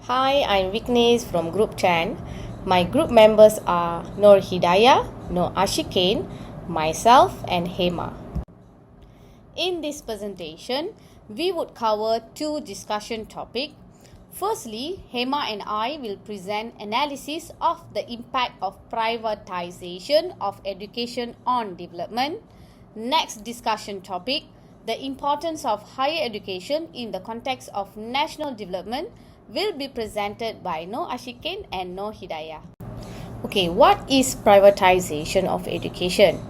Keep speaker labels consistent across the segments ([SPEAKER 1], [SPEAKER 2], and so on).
[SPEAKER 1] Hi, I'm Vignesh from Group 10. My group members are Nur Hidayah, Nur Ashikain, myself, and Hema. In this presentation, we would cover two discussion topics. Firstly, Hema and I will present analysis of the impact of privatization of education on development. Next discussion topic, the importance of higher education in the context of national development, will be presented by Nur Ashikain and Nur Hidayah. Okay, what is privatization of education?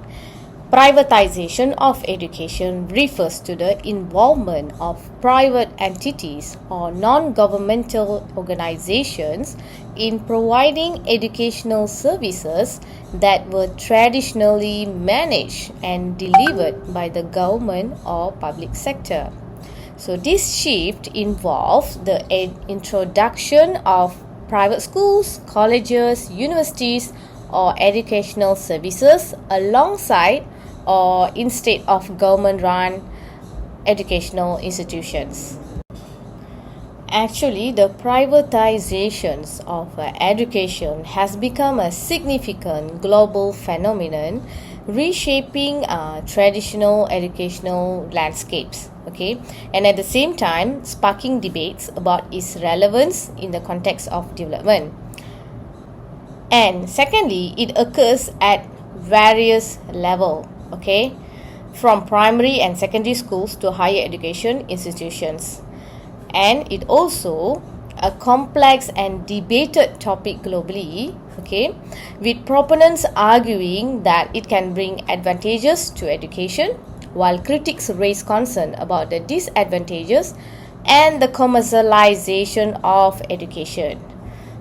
[SPEAKER 1] Privatization of education refers to the involvement of private entities or non-governmental organizations in providing educational services that were traditionally managed and delivered by the government or public sector. So this shift involves the introduction of private schools, colleges, universities, or educational services alongside or instead of government-run educational institutions. Actually, the privatizations of education has become a significant global phenomenon, reshaping traditional educational landscapes. Okay, and at the same time, sparking debates about its relevance in the context of development. And secondly, it occurs at various levels. Okay, from primary and secondary schools to higher education institutions. And it also a complex and debated topic globally, okay, with proponents arguing that it can bring advantages to education, while critics raise concern about the disadvantages and the commercialization of education.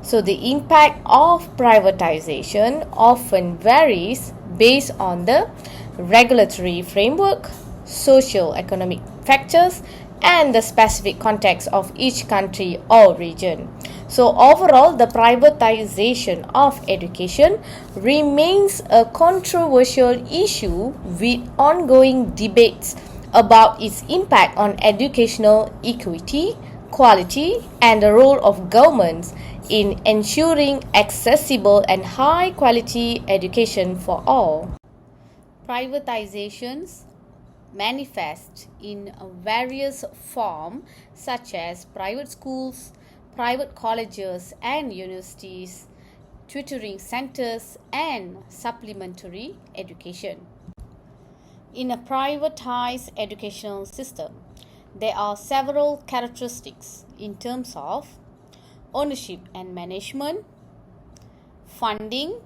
[SPEAKER 1] So the impact of privatization often varies based on the regulatory framework, socio-economic factors, and the specific context of each country or region. So overall, the privatization of education remains a controversial issue with ongoing debates about its impact on educational equity, quality, and the role of governments in ensuring accessible and high-quality education for all. Privatizations manifest in various forms such as private schools, private colleges and universities, tutoring centers, and supplementary education. In a privatized educational system, there are several characteristics in terms of ownership and management, funding,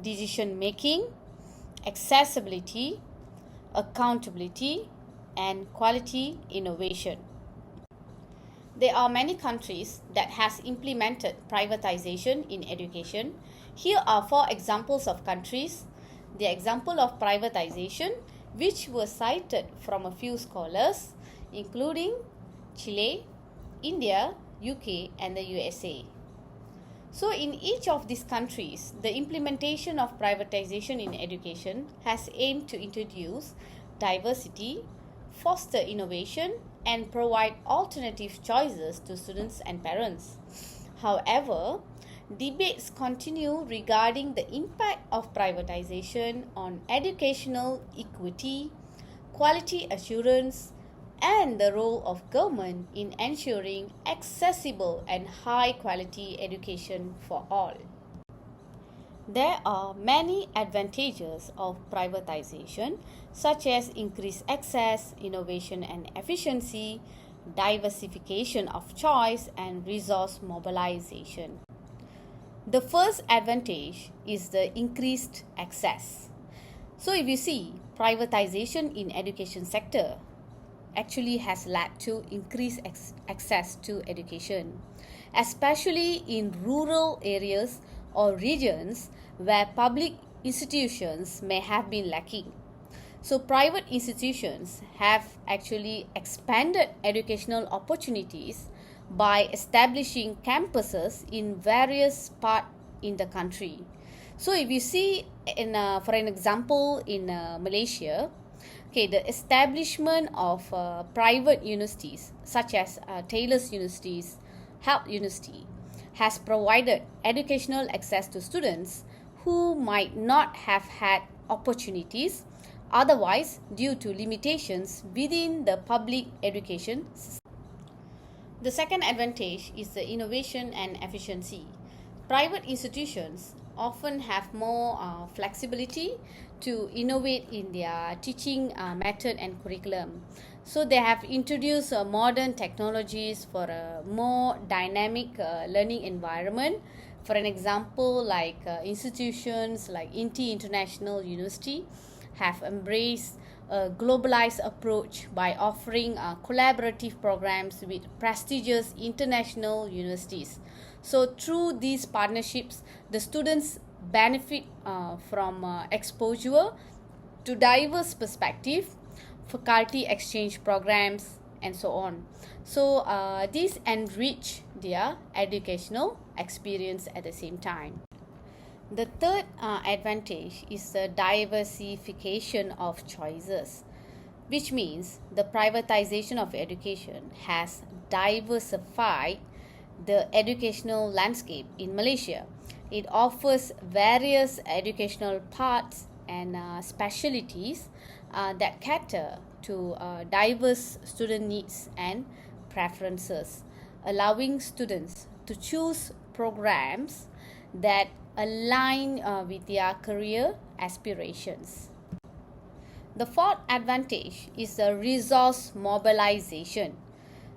[SPEAKER 1] decision making, accessibility, accountability, and quality innovation. There are many countries that has implemented privatization in education. Here are 4 examples of countries. The example of privatization which were cited from a few scholars including Chile, India, UK, and the USA. So in each of these countries, the implementation of privatization in education has aimed to introduce diversity, foster innovation, and provide alternative choices to students and parents. However, debates continue regarding the impact of privatization on educational equity, quality assurance, and the role of government in ensuring accessible and high-quality education for all. There are many advantages of privatization, such as increased access, innovation and efficiency, diversification of choice, and resource mobilization. The first advantage is the increased access. So if you see, privatization in education sector actually has led to increased access to education, especially in rural areas or regions where public institutions may have been lacking. So private institutions have actually expanded educational opportunities by establishing campuses in various parts in the country. So if you see, for an example, in Malaysia, okay, the establishment of private universities such as Taylor's universities Help University has provided educational access to students who might not have had opportunities otherwise due to limitations within the public education system. The second advantage is the innovation and efficiency. Private institutions often have more flexibility to innovate in their teaching method and curriculum. So they have introduced modern technologies for a more dynamic learning environment. For an example, like institutions like Inti International University have embraced a globalized approach by offering collaborative programs with prestigious international universities. So, through these partnerships, the students benefit from exposure to diverse perspectives, faculty exchange programs, and so on. So, these enrich their educational experience at the same time. The third advantage is the diversification of choices, which means the privatization of education has diversified the educational landscape in Malaysia. It offers various educational paths and specialties that cater to diverse student needs and preferences, allowing students to choose programs that align with their career aspirations. The fourth advantage is the resource mobilization.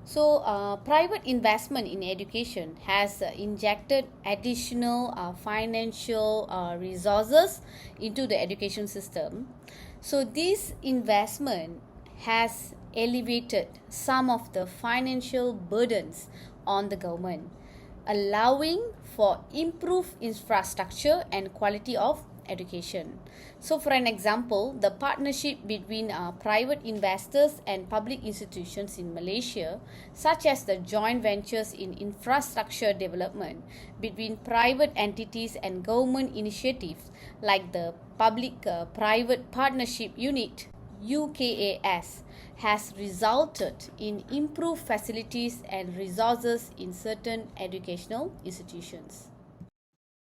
[SPEAKER 1] So, private investment in education has injected additional financial resources into the education system. So, this investment has elevated some of the financial burdens on the government, allowing for improved infrastructure and quality of education. So, for an example, the partnership between private investors and public institutions in Malaysia, such as the joint ventures in infrastructure development between private entities and government initiatives like the Public Private Partnership Unit UKAS, has resulted in improved facilities and resources in certain educational institutions.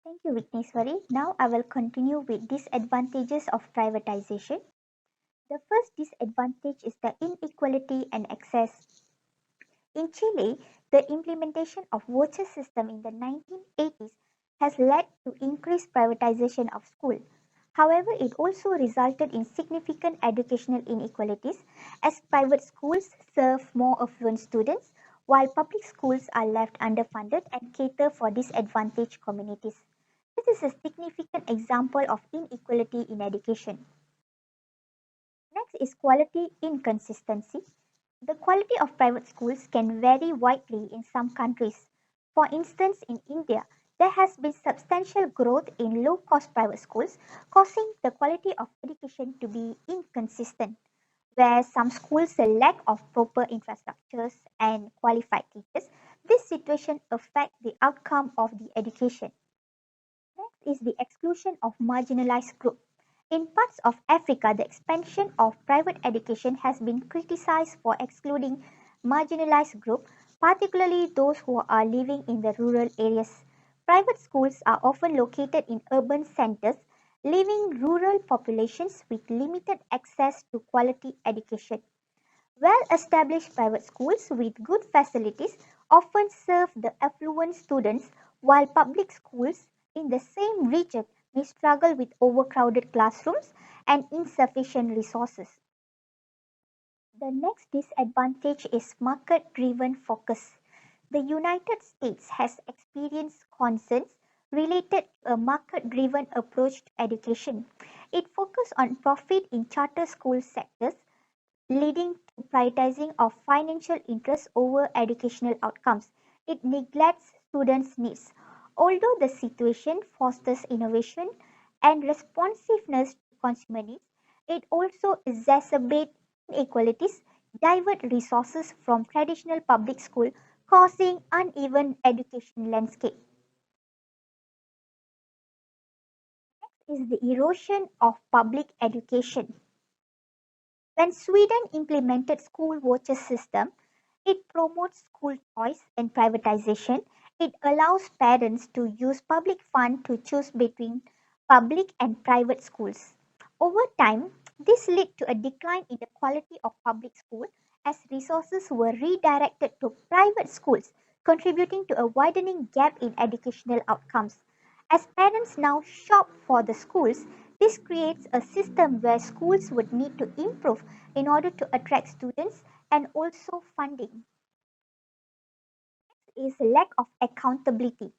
[SPEAKER 2] Thank you, Vigneswari. Now I will continue with disadvantages of privatization. The first disadvantage is the inequality and access. In Chile, the implementation of voucher system in the 1980s has led to increased privatization of school. However, it also resulted in significant educational inequalities as private schools serve more affluent students while public schools are left underfunded and cater for disadvantaged communities. This is a significant example of inequality in education. Next is quality inconsistency. The quality of private schools can vary widely in some countries. For instance, in India, there has been substantial growth in low cost private schools, causing the quality of education to be inconsistent, where some schools lack of proper infrastructures and qualified teachers. This situation affects the outcome of the education. Next is the exclusion of marginalized groups. In parts of Africa, the expansion of private education has been criticized for excluding marginalized groups, particularly those who are living in the rural areas. Private schools are often located in urban centers, leaving rural populations with limited access to quality education. Well established private schools with good facilities often serve the affluent students, while public schools in the same region may struggle with overcrowded classrooms and insufficient resources. The next disadvantage is market driven focus. The United States has experienced concerns related to a market driven approach to education. It focuses on profit in charter school sectors, leading to prioritizing of financial interests over educational outcomes. It neglects students' needs. Although the situation fosters innovation and responsiveness to consumer needs, it also exacerbates inequalities, divert resources from traditional public school, causing uneven education landscape. Is the erosion of public education. When Sweden implemented school voucher system, It promotes school choice and privatization. It allows parents to use public funds to choose between public and private schools. Over time, this led to a decline in the quality of public school as resources were redirected to private schools, contributing to a widening gap in educational outcomes. As parents now shop for the schools, this creates a system where schools would need to improve in order to attract students and also funding is lack of accountability.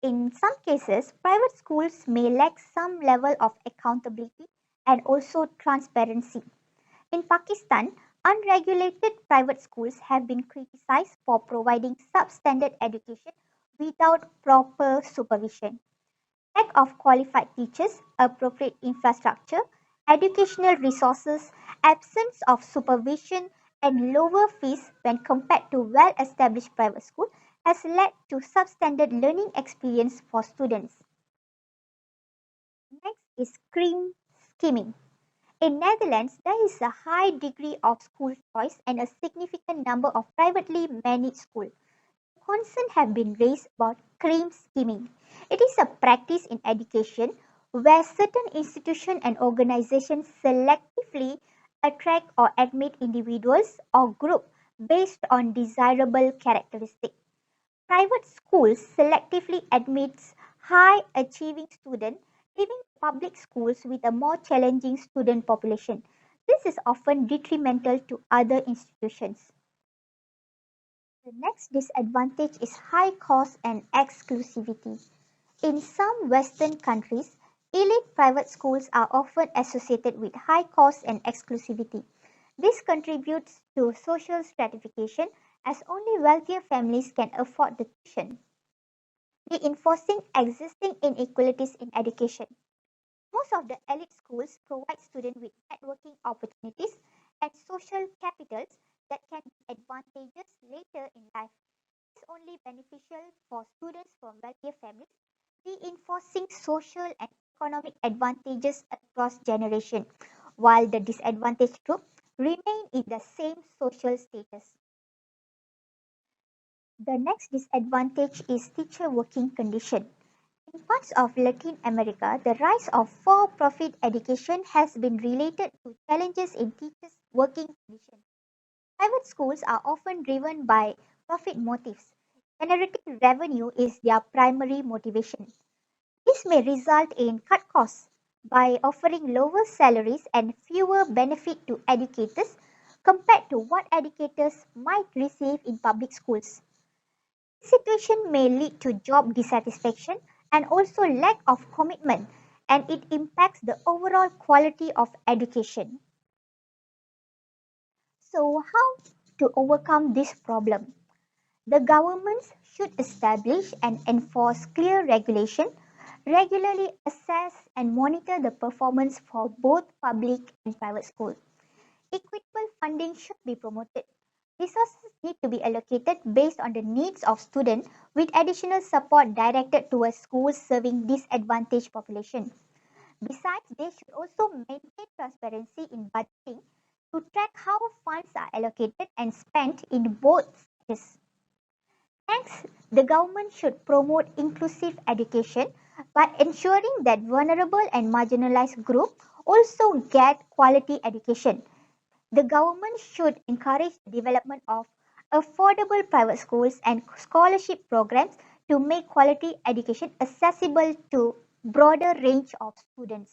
[SPEAKER 2] In some cases, private schools may lack some level of accountability and also transparency. In Pakistan, unregulated private schools have been criticized for providing substandard education without proper supervision. Lack of qualified teachers, appropriate infrastructure, educational resources, absence of supervision, and lower fees when compared to well established private schools has led to substandard learning experience for students. Next is cream skimming. In Netherlands, there is a high degree of school choice and a significant number of privately managed schools. Concerns have been raised about cream skimming. It is a practice in education where certain institutions and organizations selectively attract or admit individuals or groups based on desirable characteristics. Private schools selectively admits high achieving students, leaving public schools with a more challenging student population. This is often detrimental to other institutions. The next disadvantage is high cost and exclusivity. In some Western countries, elite private schools are often associated with high cost and exclusivity. This contributes to social stratification as only wealthier families can afford the tuition, reinforcing existing inequalities in education. Most of the elite schools provide students with networking opportunities and social capitals that can be advantageous later in life is only beneficial for students from wealthier families, reinforcing social and economic advantages across generations, while the disadvantaged group remain in the same social status. The next disadvantage is teacher working condition. In parts of Latin America, the rise of for-profit education has been related to challenges in teachers' working conditions. Private schools are often driven by profit motives. Generating revenue is their primary motivation. This may result in cut costs by offering lower salaries and fewer benefits to educators compared to what educators might receive in public schools. This situation may lead to job dissatisfaction and also lack of commitment, and it impacts the overall quality of education. So, how to overcome this problem? The governments should establish and enforce clear regulation, regularly assess and monitor the performance for both public and private schools. Equitable funding should be promoted. Resources need to be allocated based on the needs of students with additional support directed towards schools serving disadvantaged population. Besides, they should also maintain transparency in budgeting to track how funds are allocated and spent in both sectors. Next, the government should promote inclusive education by ensuring that vulnerable and marginalized groups also get quality education. The government should encourage the development of affordable private schools and scholarship programs to make quality education accessible to broader range of students.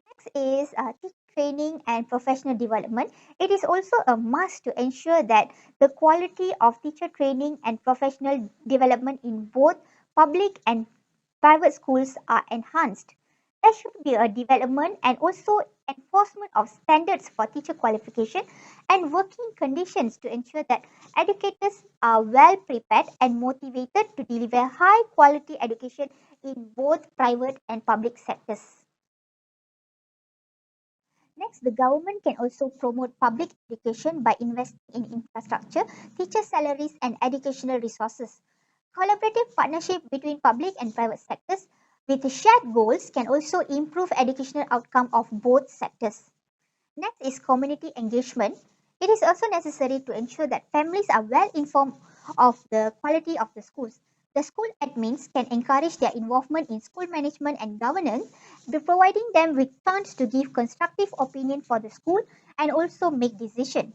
[SPEAKER 2] Next is teacher training and professional development. It is also a must to ensure that the quality of teacher training and professional development in both public and private schools are enhanced. There should be a development and also enforcement of standards for teacher qualification and working conditions to ensure that educators are well prepared and motivated to deliver high quality education in both private and public sectors. Next, the government can also promote public education by investing in infrastructure, teacher salaries, and educational resources. Collaborative partnership between public and private sectors with shared goals can also improve educational outcome of both sectors. Next is community engagement. It is also necessary to ensure that families are well informed of the quality of the schools. The school admins can encourage their involvement in school management and governance by providing them with chance to give constructive opinion for the school and also make decisions.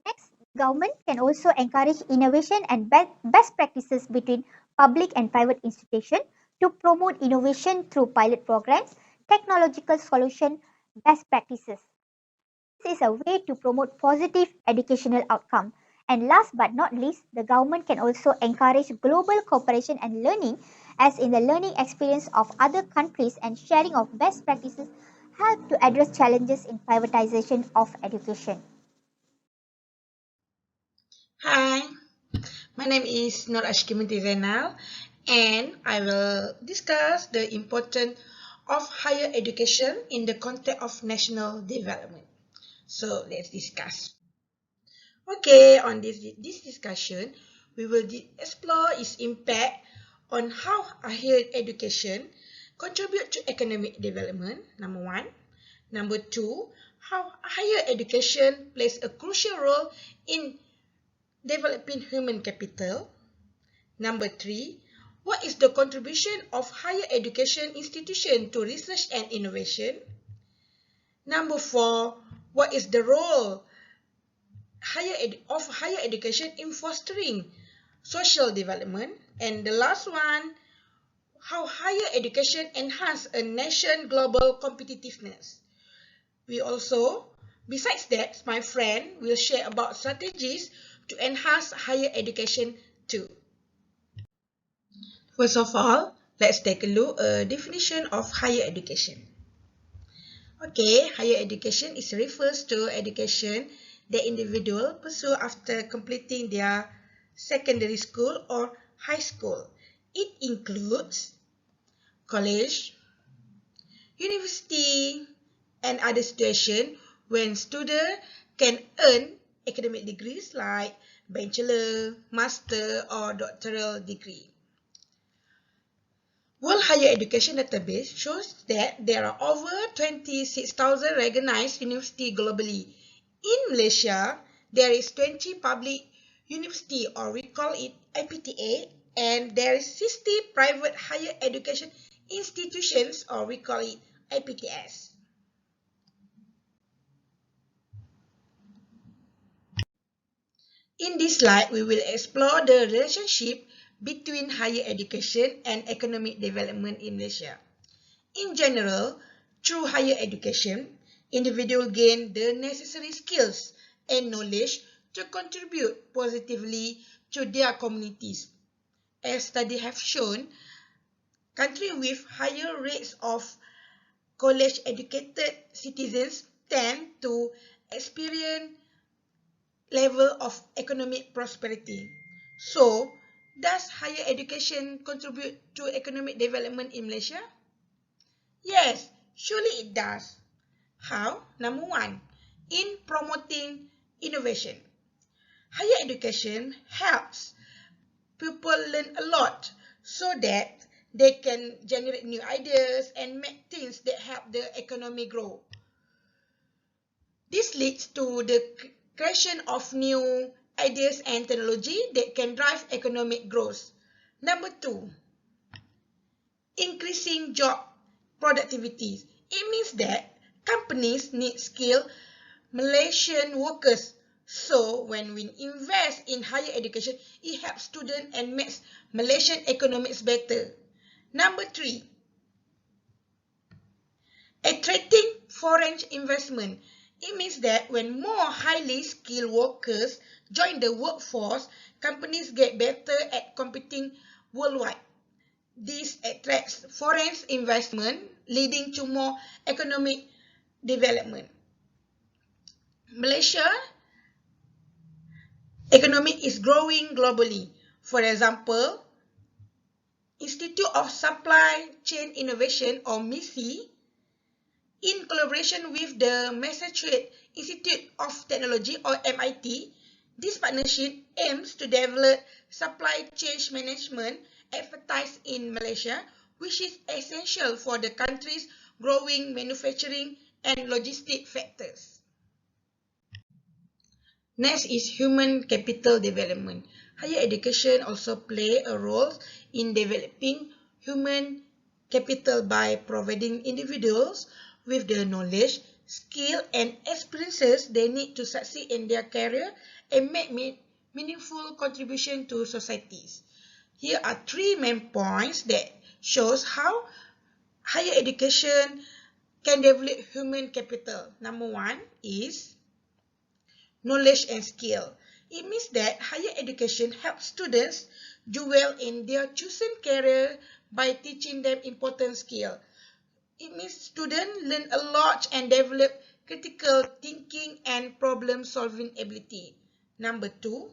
[SPEAKER 2] Next, government can also encourage innovation and best practices between public and private institutions to promote innovation through pilot programs, technological solution, best practices. This is a way to promote positive educational outcome. And last but not least, the government can also encourage global cooperation and learning, as in the learning experience of other countries and sharing of best practices help to address challenges in privatization of education.
[SPEAKER 3] Hi, my name is Nur Ashkimunti Zainal, and I will discuss the importance of higher education in the context of national development. So let's discuss. Okay, on this discussion, we will explore its impact on how higher education contribute to economic development, number one. Number two, how higher education plays a crucial role in developing human capital. Number three, what is the contribution of higher education institution to research and innovation? Number four, what is the role of higher education in fostering social development? And the last one, how higher education enhance a nation global competitiveness. We also, besides that, my friend will share about strategies to enhance higher education too. First of all, let's take a look at a definition of higher education. Okay, higher education refers to education that individual pursue after completing their secondary school or high school. It includes college, university, and other situations when students can earn academic degrees like bachelor, master, or doctoral degree. World Higher Education Database shows that there are over 26,000 recognized universities globally. In Malaysia, there is 20 public university, or we call it IPTA, and there is 60 private higher education institutions, or we call it IPTS. In this slide, we will explore the relationship between higher education and economic development in Malaysia. In general, through higher education, individuals gain the necessary skills and knowledge to contribute positively to their communities. As studies have shown, countries with higher rates of college-educated citizens tend to experience level of economic prosperity. So, does higher education contribute to economic development in Malaysia? Yes, surely it does. How? Number one, in promoting innovation. Higher education helps people learn a lot so that they can generate new ideas and make things that help the economy grow. This leads to the creation of new ideas and technology that can drive economic growth. Number two, increasing job productivity. It means that companies need skilled Malaysian workers. So when we invest in higher education, it helps students and makes Malaysian economics better. Number three, attracting foreign investment. It means that when more highly skilled workers join the workforce, companies get better at competing worldwide. This attracts foreign investment, leading to more economic development. Malaysia economy is growing globally. For example, Institute of Supply Chain Innovation, or MISI, in collaboration with the Massachusetts Institute of Technology, or MIT, this partnership aims to develop supply chain management expertise in Malaysia, which is essential for the country's growing manufacturing and logistic factors. Next is human capital development. Higher education also play a role in developing human capital by providing individuals with the knowledge, skill, and experiences they need to succeed in their career and make meaningful contribution to societies. Here are three main points that shows how higher education can develop human capital. Number one is knowledge and skill. It means that higher education helps students do well in their chosen career by teaching them important skill. It means students learn a lot and develop critical thinking and problem solving ability. Number two,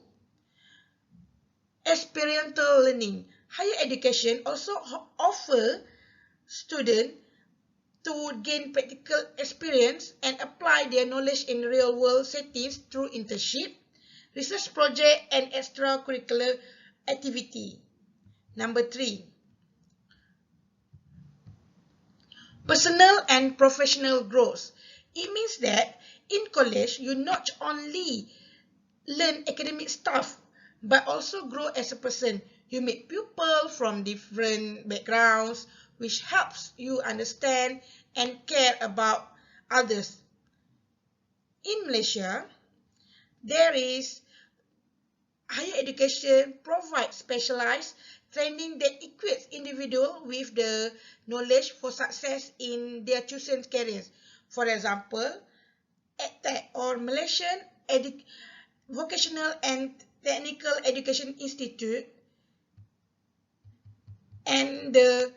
[SPEAKER 3] experiential learning. Higher education also offer students to gain practical experience and apply their knowledge in real-world settings through internship, research project, and extracurricular activity. Number three, personal and professional growth. It means that in college, you not only learn academic stuff, but also grow as a person. You meet people from different backgrounds, which helps you understand and care about others. In Malaysia, there is higher education provides specialized training that equips individuals with the knowledge for success in their chosen careers. For example, EdTech or Malaysian Vocational and Technical Education Institute and the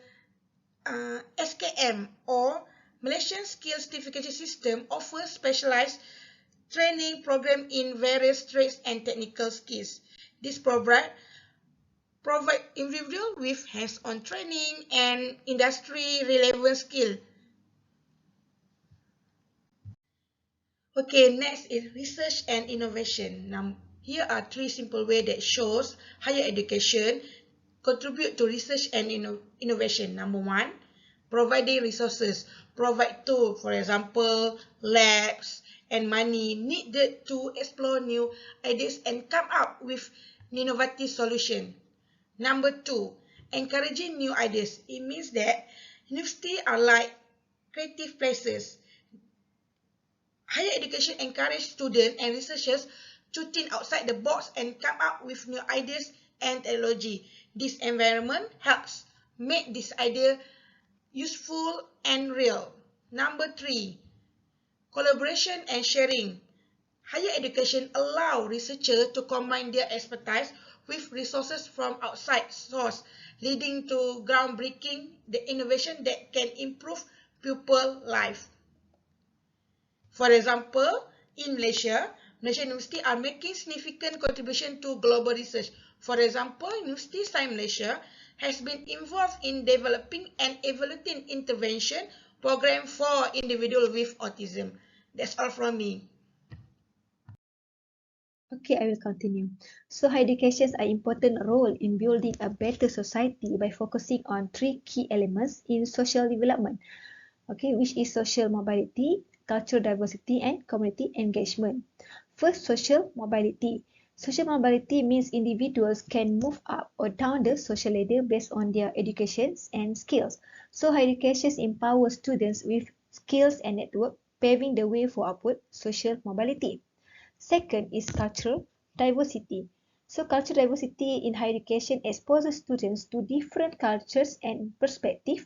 [SPEAKER 3] SKM or Malaysian Skills Certification System offers specialized training program in various trades and technical skills. This provide individual with hands-on training and industry relevant skill. Okay, next is research and innovation. Now, here are three simple ways that shows higher education contribute to research and innovation. Number one, providing resources, provide tools, for example, labs and money needed to explore new ideas and come up with innovative solution. Number two, encouraging new ideas. It means that universities are like creative places. Higher education encourages students and researchers to think outside the box and come up with new ideas and technology. This environment helps make this idea useful and real. Number three, collaboration and sharing. Higher education allows researchers to combine their expertise with resources from outside sources, leading to groundbreaking the innovation that can improve pupil life. For example, in Malaysia, Malaysian universities are making significant contribution to global research. For example, University Science Malaysia has been involved in developing and evaluating intervention program for individuals with autism. That's all from me.
[SPEAKER 4] Okay, I will continue. So higher education are important role in building a better society by focusing on three key elements in social development. Okay, which is social mobility, cultural diversity, and community engagement. First, social mobility. Social mobility means individuals can move up or down the social ladder based on their educations and skills. So higher education empowers students with skills and network, paving the way for upward social mobility. Second is cultural diversity. So cultural diversity in higher education exposes students to different cultures and perspectives,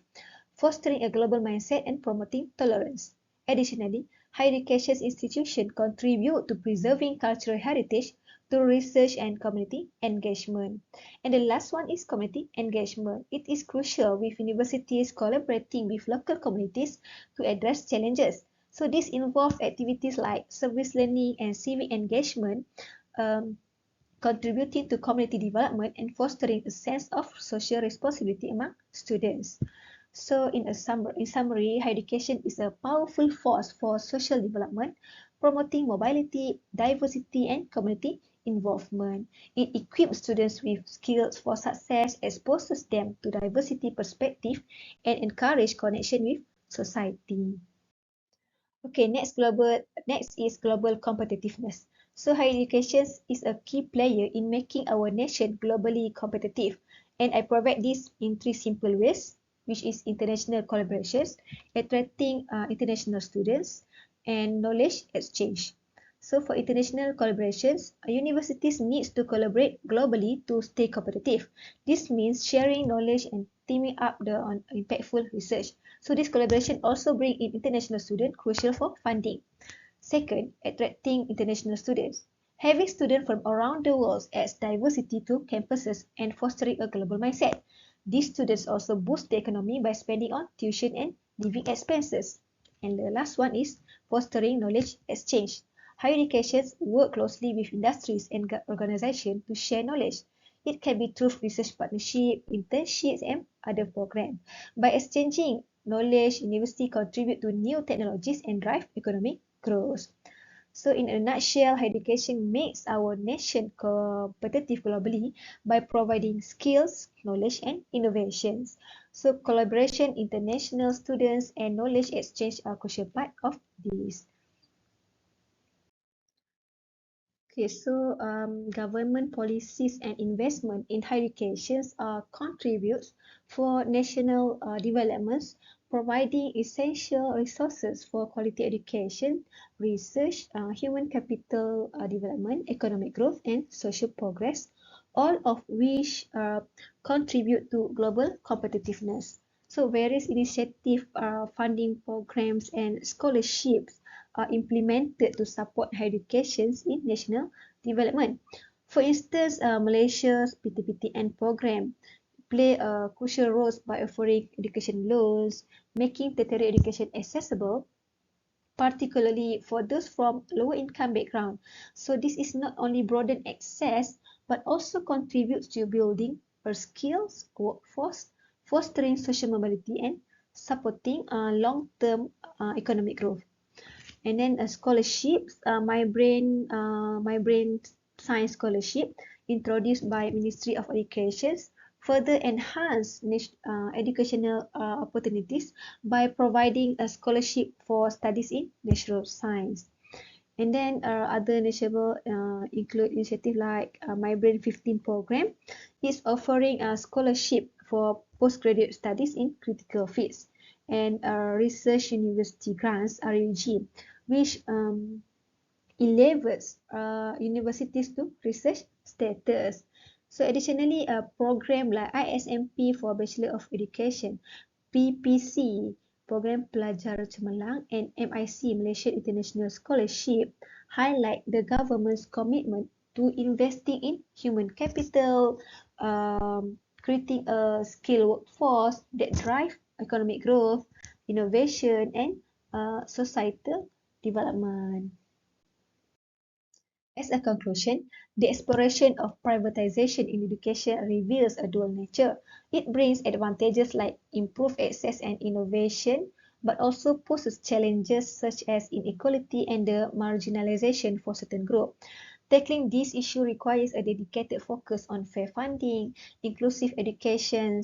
[SPEAKER 4] fostering a global mindset and promoting tolerance. Additionally, higher education institutions contribute to preserving cultural heritage through research and community engagement. And the last one is community engagement. It is crucial with universities collaborating with local communities to address challenges. So this involves activities like service learning and civic engagement, um, contributing to community development and fostering a sense of social responsibility among students. So in summary, higher education is a powerful force for social development, promoting mobility, diversity, and community involvement. It equips students with skills for success, exposes them to diversity perspective, and encourage connection with society. Okay, next is global competitiveness. So higher education is a key player in making our nation globally competitive. And I provide this in three simple ways, which is international collaborations, attracting international students, and knowledge exchange. So for international collaborations, universities needs to collaborate globally to stay competitive. This means sharing knowledge and teaming up on impactful research. So this collaboration also bring in international students, crucial for funding. Second, attracting international students. Having students from around the world adds diversity to campuses and fostering a global mindset. These students also boost the economy by spending on tuition and living expenses. And the last one is fostering knowledge exchange. Higher education work closely with industries and organizations to share knowledge. It can be through research partnership, internships, and other programs. By exchanging knowledge, university contribute to new technologies and drive economic growth. So in a nutshell, higher education makes our nation competitive globally by providing skills, knowledge, and innovations. So collaboration, international students, and knowledge exchange are crucial part of this. Okay, so government policies and investment in higher education contributes for national developments, providing essential resources for quality education, research, human capital development, economic growth, and social progress, all of which contribute to global competitiveness. So various initiatives, funding programs, and scholarships are implemented to support higher education in national development. For instance, Malaysia's PTPTN program play a crucial role by offering education loans, making tertiary education accessible, particularly for those from lower income background. So this is not only broaden access, but also contributes to building a skills workforce, fostering social mobility, and supporting long-term economic growth. And then a scholarship, my brain science scholarship introduced by Ministry of Education further enhance educational opportunities by providing a scholarship for studies in natural science. And then other initiative include initiative like My Brain 15 program is offering a scholarship for postgraduate studies in critical fields, and research university grants RUG, which elevates universities to research status. So additionally, a program like ISMP for Bachelor of Education, PPC, Program Pelajar Cemerlang, and MIC, Malaysian International Scholarship, highlight the government's commitment to investing in human capital, creating a skilled workforce that drive economic growth, innovation, and societal development. As a conclusion, the exploration of privatization in education reveals a dual nature. It brings advantages like improved access and innovation, but also poses challenges such as inequality and the marginalization for certain groups. Tackling this issue requires a dedicated focus on fair funding, inclusive education,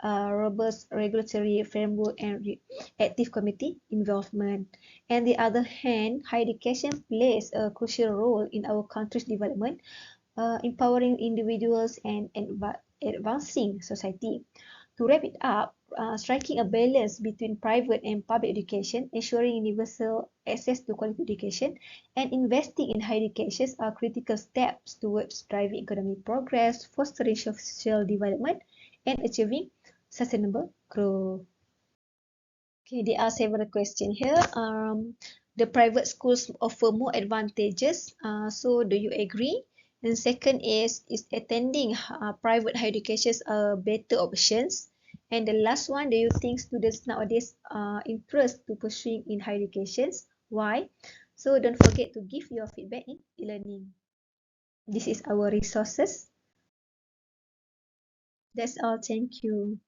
[SPEAKER 4] robust regulatory framework, and active community involvement. On the other hand, higher education plays a crucial role in our country's development, empowering individuals and advancing society. To wrap it up, striking a balance between private and public education, ensuring universal access to quality education, and investing in higher education are critical steps towards driving economic progress, fostering social development, and achieving sustainable growth. Okay, there are several questions here. The private schools offer more advantages. So do you agree? And second is attending private higher education a better options? And the last one, do you think students nowadays are interest to pursuing in higher education? Why? So don't forget to give your feedback in e-learning. This is our resources. That's all. Thank you.